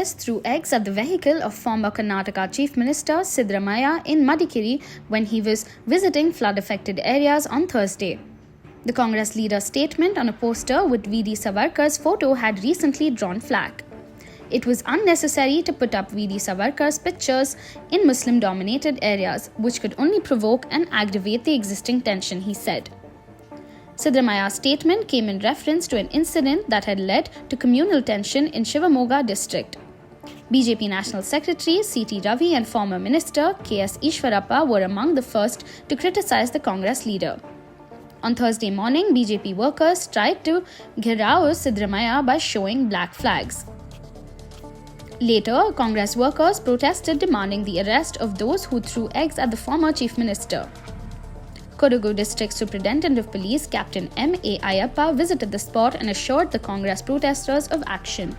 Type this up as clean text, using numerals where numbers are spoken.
protests threw eggs at the vehicle of former Karnataka Chief Minister Siddaramaiah in Madikeri when he was visiting flood-affected areas on Thursday. The Congress leader's statement on a poster with V.D. Savarkar's photo had recently drawn flack. It was unnecessary to put up V.D. Savarkar's pictures in Muslim-dominated areas, which could only provoke and aggravate the existing tension, he said. Siddaramaiah's statement came in reference to an incident that had led to communal tension in Shivamogga district. BJP National Secretary C.T. Ravi and former Minister K.S. Ishwarappa were among the first to criticize the Congress leader. On Thursday morning, BJP workers tried to gheraw Siddaramaiah by showing black flags. Later, Congress workers protested demanding the arrest of those who threw eggs at the former Chief Minister. Kodagu District Superintendent of Police Captain M.A. Ayappa visited the spot and assured the Congress protesters of action.